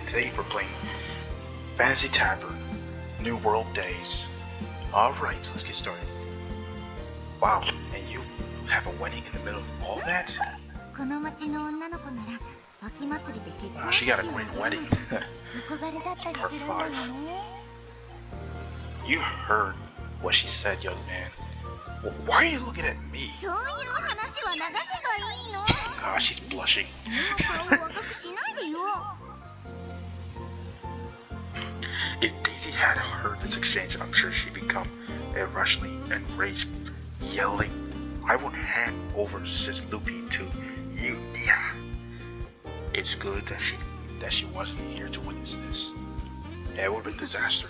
Today we're playing Fantasy Tavern, New World Days. Alright, let's get started. Wow, and you have a wedding in the middle of all that? Wow, she got a great wedding. It's part 5. You heard what she said, young man. Well, why are you looking at me? Ah, she's blushing. If Daisy had heard this exchange, I'm sure she'd become irrationally enraged, yelling, "I would hand over Sis Lupin to you, Nia." It's good that she wasn't here to witness this. It would be a disaster.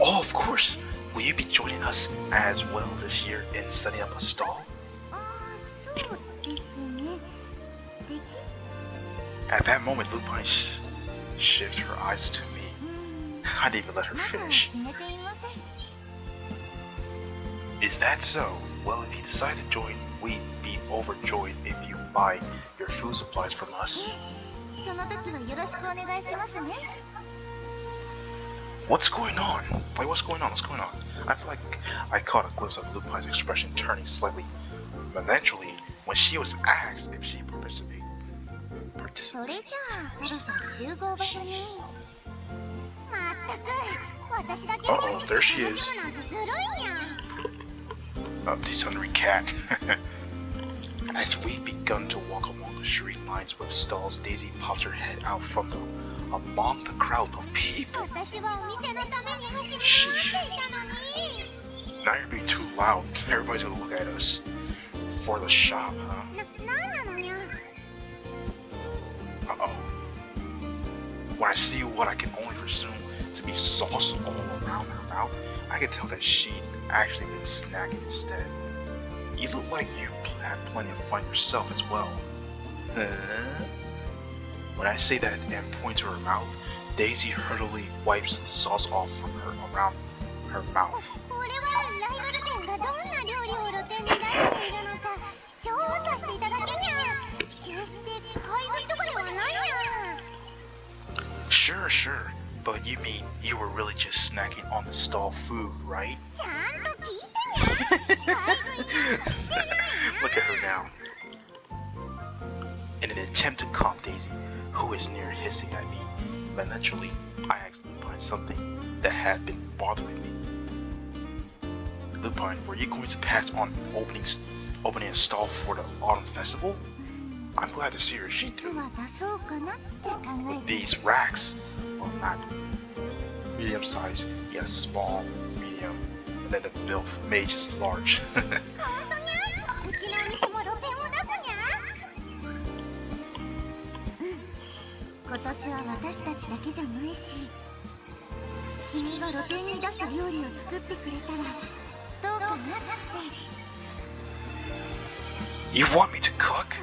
Oh, of course! Will you be joining us as well this year in setting up a stall? At that moment, Lupin shifts her eyes to me. I didn't even let her finish. Is that so? Well, if you decide to join, we'd be overjoyed if you buy your food supplies from us. What's going on? Wait, what's going on? What's going on? I feel like I caught a glimpse of Lupin's expression turning slightly eventually when she was asked if she participated. Uh-oh, there she is. This hungry cat. As we've begun to walk along the street lines with stalls, Daisy pops her head out from among the crowd of people. Sheesh. Now you're being too loud. Everybody's gonna look at us. For the shop, huh? Uh-oh. When I see what I can only presume to be sauce all around her mouth, I can tell that she'd actually been snacking instead. You look like you had plenty of fun yourself as well. When I say that and point to her mouth, Daisy hurriedly wipes the sauce off from her around her mouth. Sure, but you mean you were really just snacking on the stall food, right? Look at her now. In an attempt to calm Daisy, who is near hissing at me, eventually I asked Lupin something that had been bothering me. Lupin, were you going to pass on opening a stall for the autumn festival? I'm glad to see her she too. With these racks, well, not medium size, yes, small, medium, and then the milk mage is large. You want me to cook?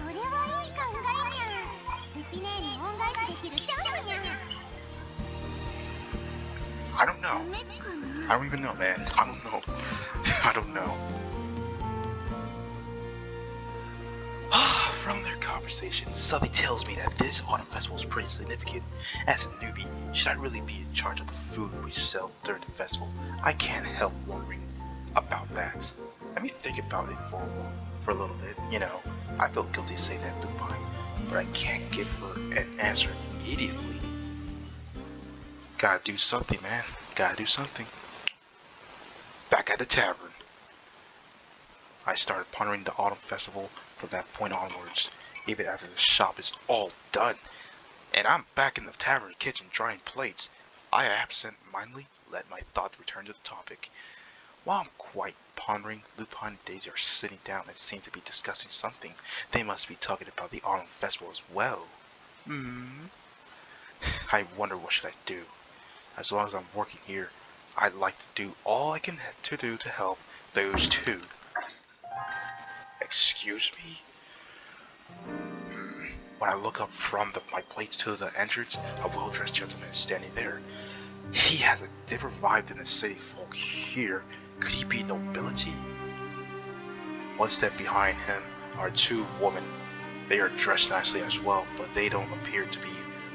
I don't know. I don't even know, man. I don't know. I don't know. From their conversation, Sully tells me that this autumn festival is pretty significant. As a newbie, should I really be in charge of the food we sell during the festival? I can't help wondering about that. Let me think about it for a little bit. You know, I feel guilty saying that to Lupin, but I can't give her an answer immediately. Gotta do something, man. Gotta do something. Back at the tavern, I started pondering the autumn festival from that point onwards, even after the shop is all done, and I'm back in the tavern kitchen drying plates. I absent-mindedly let my thoughts return to the topic. While I'm quite pondering, Lupin and Daisy are sitting down and seem to be discussing something. They must be talking about the autumn festival as well. I wonder what should I do. As long as I'm working here, I'd like to do all I can do to help those two. Excuse me? When I look up from my plates to the entrance, a well-dressed gentleman is standing there. He has a different vibe than the city folk here. Could he be nobility? One step behind him are two women. They are dressed nicely as well, but they don't appear to be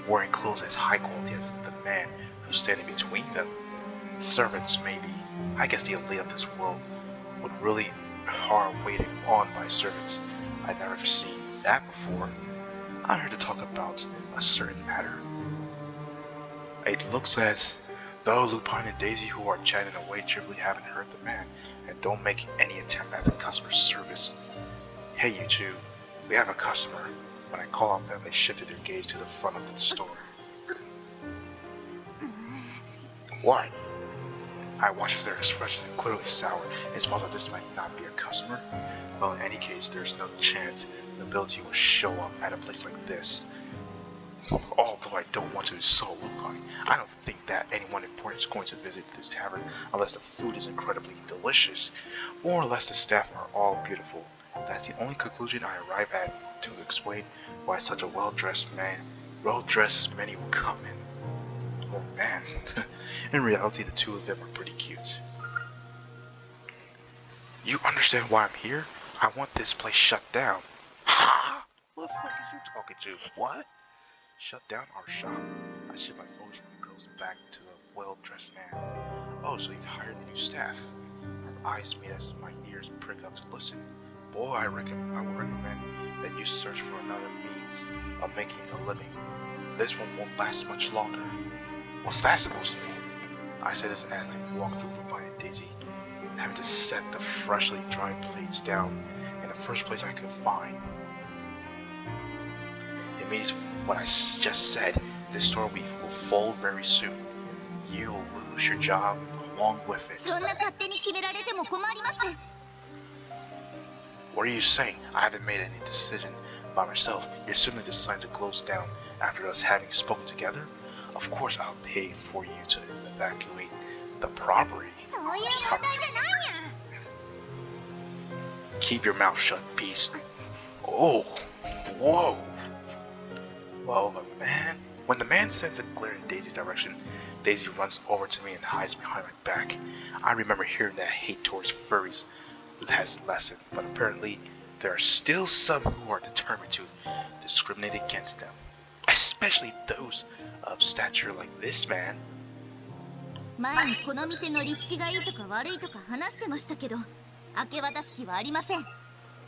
wearing clothes as high quality as the man who's standing between them. Servants, maybe. I guess the elite of this world would really hard waited on by servants. I'd never seen that before. I'm here to talk about a certain matter. It looks as though Lupin and Daisy, who are chatting away cheerfully, haven't heard the man and don't make any attempt at the customer service. Hey, you two, we have a customer. When I call on them, they shifted their gaze to the front of the store. What? I watch as their expressions are clearly sour. It's possible this might not be a customer. Well, in any case, there's no chance nobility will show up at a place like this. Although I don't want to insult Lupin, I don't think that anyone important is going to visit this tavern unless the food is incredibly delicious, or unless the staff are all beautiful. That's the only conclusion I arrive at to explain why such a well-dressed many will come in. Oh man, in reality the two of them are pretty cute. You understand why I'm here? I want this place shut down. Ha! What the fuck is you talking to? What? Shut down our shop. I shift my focus from the girl's back to the well-dressed man. Oh, so you've hired new staff. Her eyes meet as my ears prick up to listen. Boy, I would recommend that you search for another means of making a living. This one won't last much longer. What's that supposed to mean? I say this as I walk through Lupin and Daisy, having to set the freshly dried plates down in the first place I could find. It means what I just said. This store will fold very soon. You'll lose your job along with it. What are you saying? I haven't made any decision by myself. You're simply deciding to close down after us having spoken together? Of course I'll pay for you to evacuate the property. Keep your mouth shut, beast. Oh, whoa. Well, when the man sends a glare in Daisy's direction, Daisy runs over to me and hides behind my back. I remember hearing that hate towards furries has lessened, but apparently there are still some who are determined to discriminate against them, especially those of stature like this man.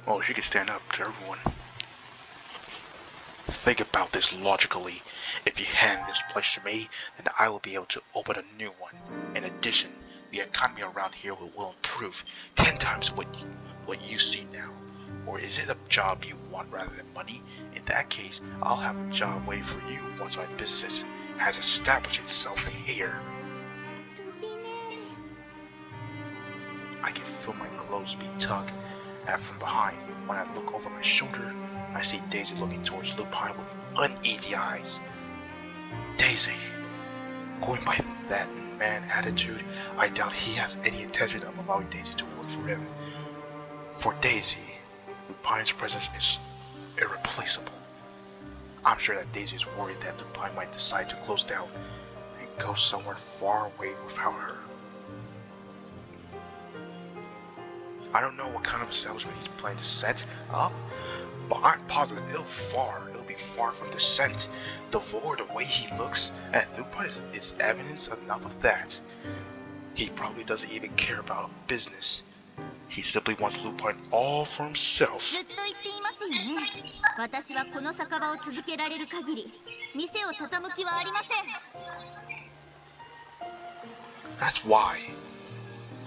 Oh, she can stand up to everyone. Think about this logically. If you hand this place to me, then I will be able to open a new one. In addition, the economy around here will improve 10 times what you see now. Or is it a job you want rather than money? In that case, I'll have a job waiting for you once my business has established itself here. I can feel my clothes being tugged at from behind. When I look over my shoulder, I see Daisy looking towards Lupin with uneasy eyes. Daisy. Going by that man's attitude, I doubt he has any intention of allowing Daisy to work for him. For Daisy, Lupin's presence is irreplaceable. I'm sure that Daisy is worried that Lupin might decide to close down and go somewhere far away without her. I don't know what kind of establishment he's planning to set up, but I'm positive it'll be far from the scent, devoid the way he looks, and Lupin is evidence enough of that. He probably doesn't even care about business. He simply wants Lupin all for himself. That's why.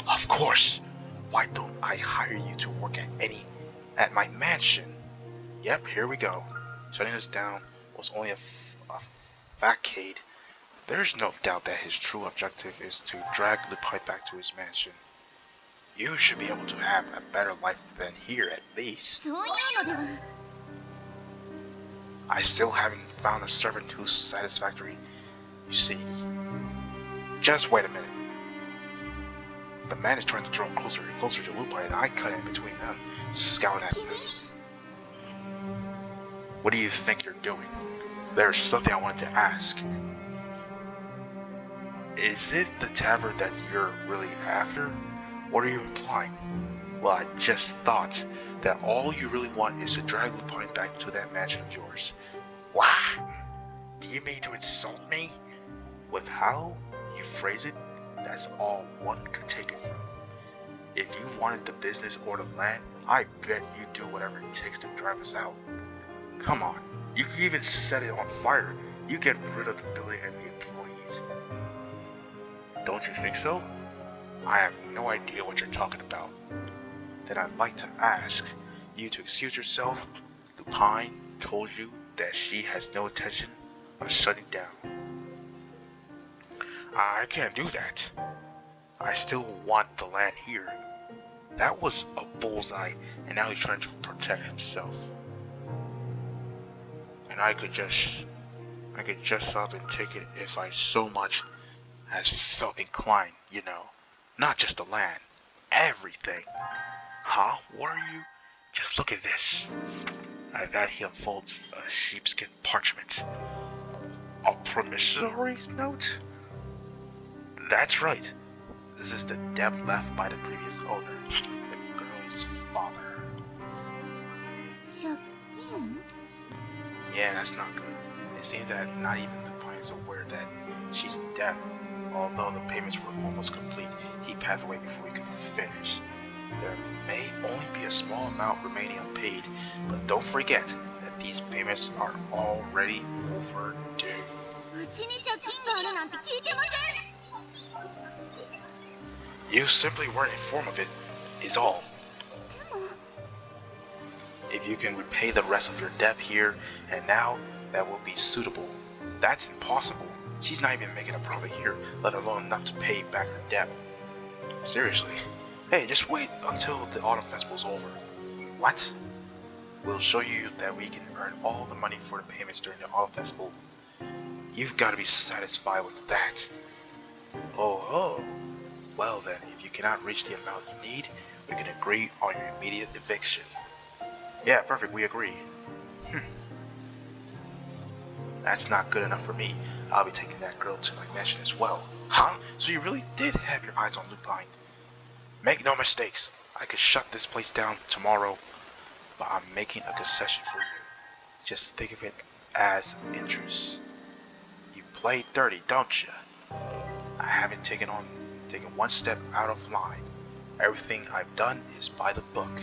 Of course. Why don't I hire you to work at my mansion? Yep, here we go. Shutting us down was only a facade. There's no doubt that his true objective is to drag Lupin back to his mansion. You should be able to have a better life than here, at least. I still haven't found a servant who's satisfactory. You see. Just wait a minute. The man is trying to draw closer and closer to Lupin, and I cut in between them, scowling at him. What do you think you're doing? There's something I wanted to ask. Is it the tavern that you're really after? What are you implying? Well, I just thought that all you really want is to drag Lupin back to that mansion of yours. What? Do you mean to insult me? With how you phrase it, that's all one could take it from. If you wanted the business or the land, I bet you'd do whatever it takes to drive us out. Come on, you could even set it on fire. You get rid of the building and the employees. Don't you think so? I have no idea what you're talking about. Then I'd like to ask you to excuse yourself. Lupin told you that she has no intention of shutting down. I can't do that. I still want the land here. That was a bullseye, and now he's trying to protect himself. And I could just up and take it if I so much as felt inclined, you know. Not just the land, everything. Huh? What are you? Just look at this. At that he unfolds a sheepskin parchment. A promissory note? That's right. This is the debt left by the previous owner, the girl's father. Yeah, that's not good. It seems that not even Lupin is aware that she's in debt. Although the payments were almost complete, he passed away before he could finish. There may only be a small amount remaining unpaid, but don't forget that these payments are already overdue. You simply weren't informed of it, is all. If you can repay the rest of your debt here and now, that will be suitable. That's impossible. She's not even making a profit here, let alone enough to pay back her debt. Seriously. Hey, just wait until the autumn festival's over. What? We'll show you that we can earn all the money for the payments during the autumn festival. You've got to be satisfied with that. Oh. Well then, if you cannot reach the amount you need, we can agree on your immediate eviction. Yeah, perfect, we agree. That's not good enough for me. I'll be taking that girl to my mansion as well. Huh? So you really did have your eyes on Lupin? Make no mistakes. I could shut this place down tomorrow, but I'm making a concession for you. Just think of it as interest. You play dirty, don't you? I haven't taken one step out of line. Everything I've done is by the book.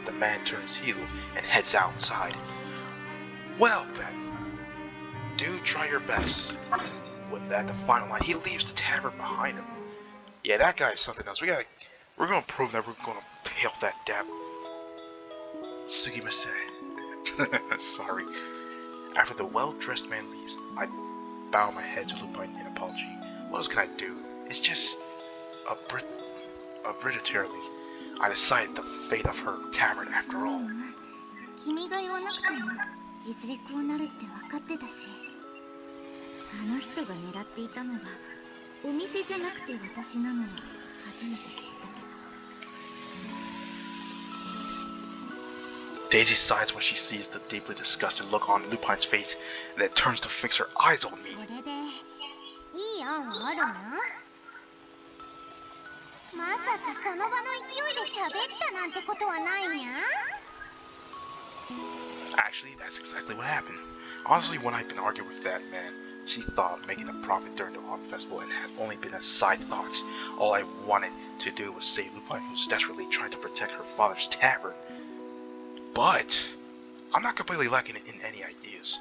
The man turns heel and heads outside. Well then, do try your best. With that, the final line, he leaves the tavern behind him. Yeah, that guy is something else. We're gonna prove that we're gonna pay off that debt. Sugimase. Sorry. After the well-dressed man leaves, I bow my head to Lupin in apology. What else can I do? It's just arbitrarily. I decided the fate of her tavern after all. Daisy sighs when she sees the deeply disgusted look on Lupin's face, and then turns to fix her eyes on me. Actually, that's exactly what happened. Honestly, when I've been arguing with that man, she thought of making a profit during the autumn festival and had only been a side thought. All I wanted to do was save Lupin, who's desperately trying to protect her father's tavern. But I'm not completely lacking in any ideas.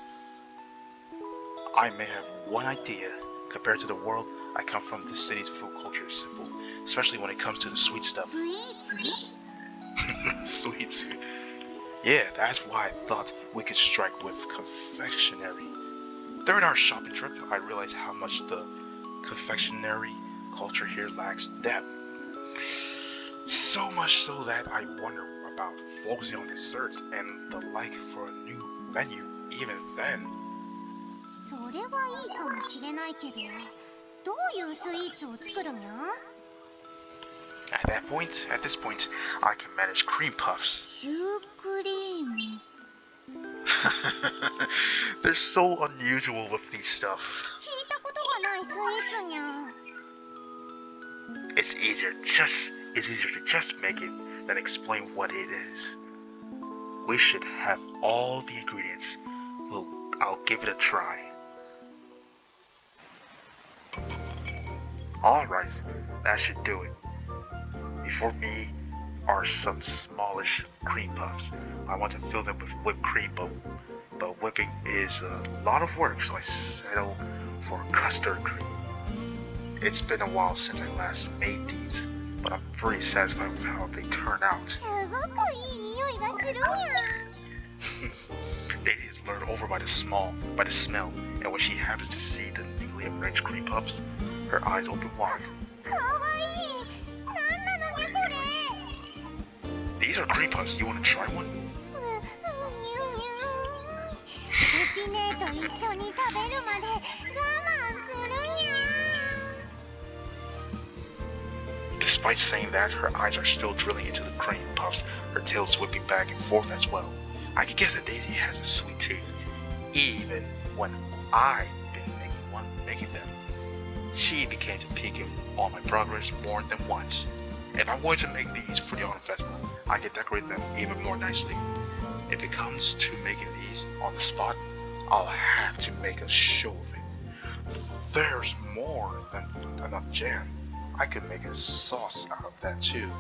I may have one idea. Compared to the world I come from, this city's food culture is simple, especially when it comes to the sweet stuff. Sweets. Yeah, that's why I thought we could strike with confectionery. During our shopping trip, I realized how much the confectionery culture here lacks depth. So much so that I wonder about focusing on desserts and the like for a new menu, even then. At this point, I can manage cream puffs. They're so unusual with these stuff. It's easier to just make it than explain what it is. We should have all the ingredients. I'll give it a try. Alright, that should do it. Before me are some smallish cream puffs. I want to fill them with whipped cream, but whipping is a lot of work, so I settle for custard cream. It's been a while since I last made these, but I'm pretty satisfied with how they turn out. Daisy is lured over by the smell, and when she happens to see the newly arranged cream puffs, her eyes open wide. These are cream puffs. You want to try one? Despite saying that, her eyes are still drilling into the cream puffs, her tail whipping back and forth as well. I can guess that Daisy has a sweet tooth, even when I've been making them. She became to peek on my progress more than once. If I wanted to make these for the autumn festival, I could decorate them even more nicely. If it comes to making these on the spot, I'll have to make a show of it. There's more than enough jam. I could make a sauce out of that too.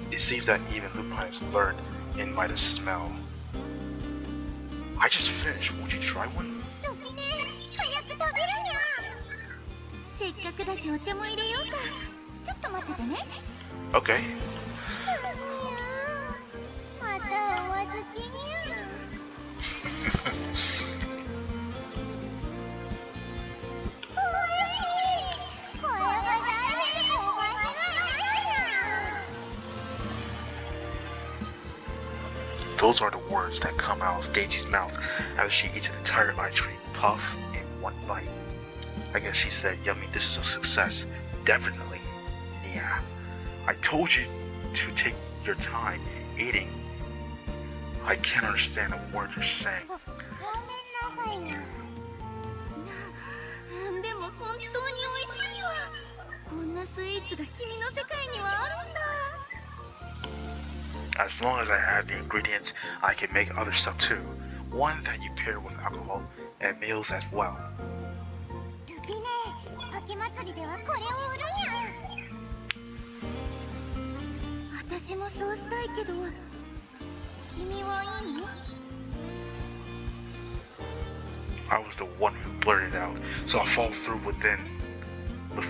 It seems that even Lupin is learned in by the smell. I just finished. Won't you try one? Okay. Those are the words that come out of Daisy's mouth after she eats an entire ice cream puff in one bite. I guess she said, "Yummy, this is a success. Definitely." Yeah. I told you to take your time eating. I can't understand a word you're saying. As long as I have the ingredients, I can make other stuff too. One that you pair with alcohol and meals as well. I was the one who blurted out, so I followed through with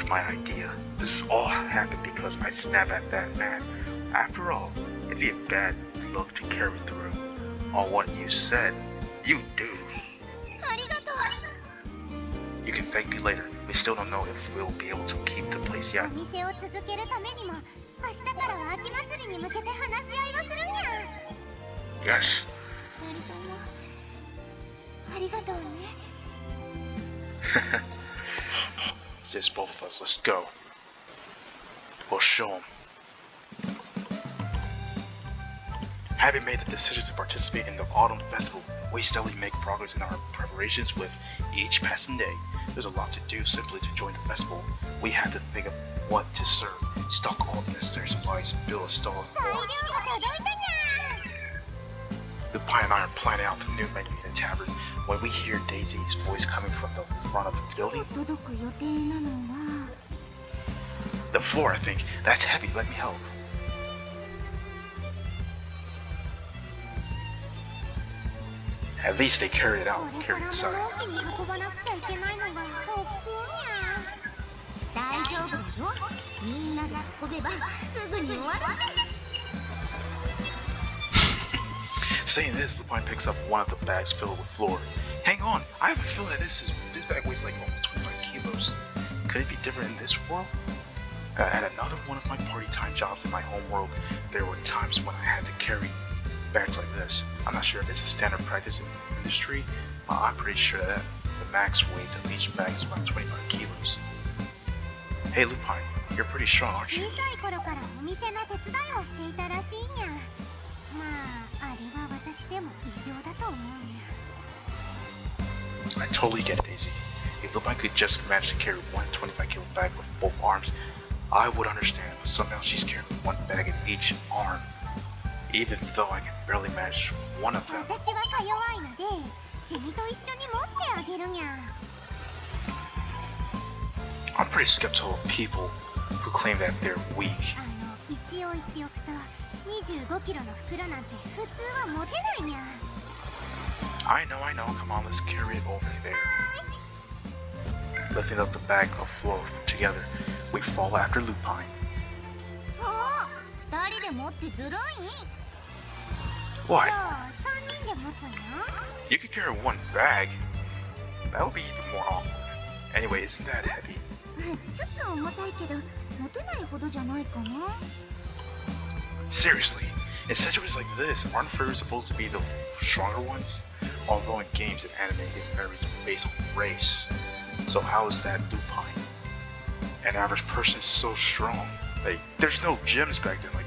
my idea. This all happened because I snapped at that man. After all, it'd be a bad look to carry through on what you said you do. You can thank me later. We still don't know if we'll be able to keep the place yet. Yes. Just both of us. Let's go. We'll show them. Having made the decision to participate in the Autumn Festival, we steadily make progress in our preparations with each passing day. There's a lot to do simply to join the festival. We have to think of what to serve, stock all the necessary supplies, and build a stall and more. Lupin and I are planning out the new menu in the tavern when we hear Daisy's voice coming from the front of the building. The floor, I think. That's heavy. Let me help. At least they carried it out, carried it aside. Saying this, Lupin picks up one of the bags filled with flour. Hang on, I have a feeling that this bag weighs like almost 25 kilos. Could it be different in this world? At another one of my party time jobs in my home world, there were times when I had to carry bags like this. I'm not sure if it's a standard practice in the industry, but I'm pretty sure that the max weight of each bag is about 25 kilos. Hey Lupin, you're pretty strong, aren't you? I totally get it, Daisy. If Lupin could just manage to carry one 25-kilo bag with both arms, I would understand, but somehow she's carrying one bag in each arm, even though I can barely manage one of them. I'm pretty skeptical of people who claim that they're weak. I know, come on, let's carry it over there. Lifting up the bag of floor together, we follow after Lupin. What? You could carry one bag? That would be even more awkward. Anyway, isn't that heavy? Seriously, in situations like this, aren't furries supposed to be the stronger ones? Although in games and anime, it varies based on race. So how is that Lupin? An average person is so strong. Like, there's no gyms back then. Like,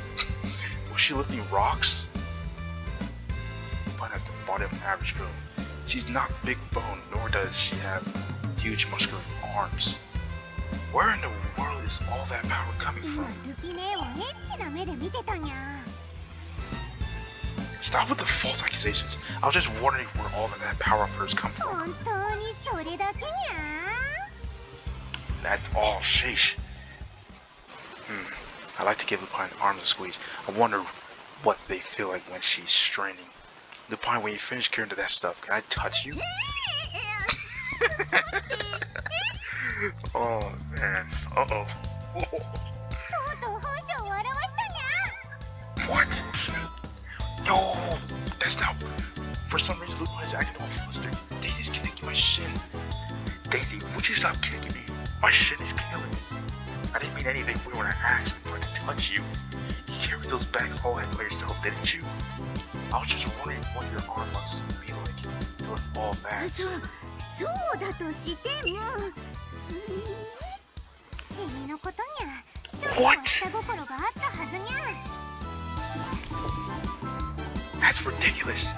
was she lifting rocks? Lupin has the body of an average girl. She's not big boned, nor does she have huge muscular arms. Where in the world is all that power coming from? Stop with the false accusations. I was just wondering where all of that power of hers come from. That's all, sheesh. I like to give Lupin arms a squeeze. I wonder what they feel like when she's straining. Lupin, when you finish carrying that stuff, can I touch you? Oh man. Uh-oh. What? No, that's not. For some reason, Lupin is acting all flustered. Daisy's kicking my shin. Daisy, would you stop kicking me? My shin is killing me. I didn't mean anything weird when I asked if I could touch you. You carried those bags all by yourself, didn't you? I was just wondering what your arm must be like doing all that. What? That's ridiculous.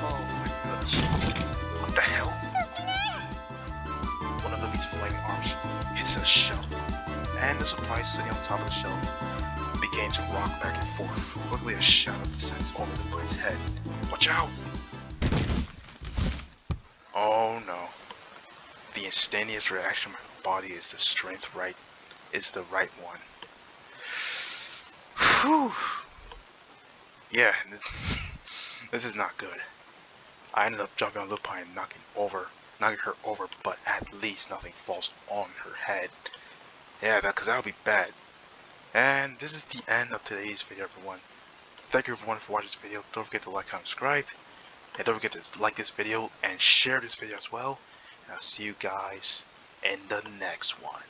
Oh my gosh. What the hell? One of Lily's flaming arms hits a shelf, and the supplies sitting on top of the shelf began to rock back and forth. Quickly a shadow descends over Lily's head. Watch out! Oh no. The instantaneous reaction of my body is the right one. Whew. Yeah, this is not good. I ended up jumping on Lupin and knocking her over, but at least nothing falls on her head. Yeah, because that would be bad. And this is the end of today's video, everyone. Thank you everyone for watching this video. Don't forget to like, comment, subscribe. And don't forget to like this video and share this video as well. And I'll see you guys in the next one.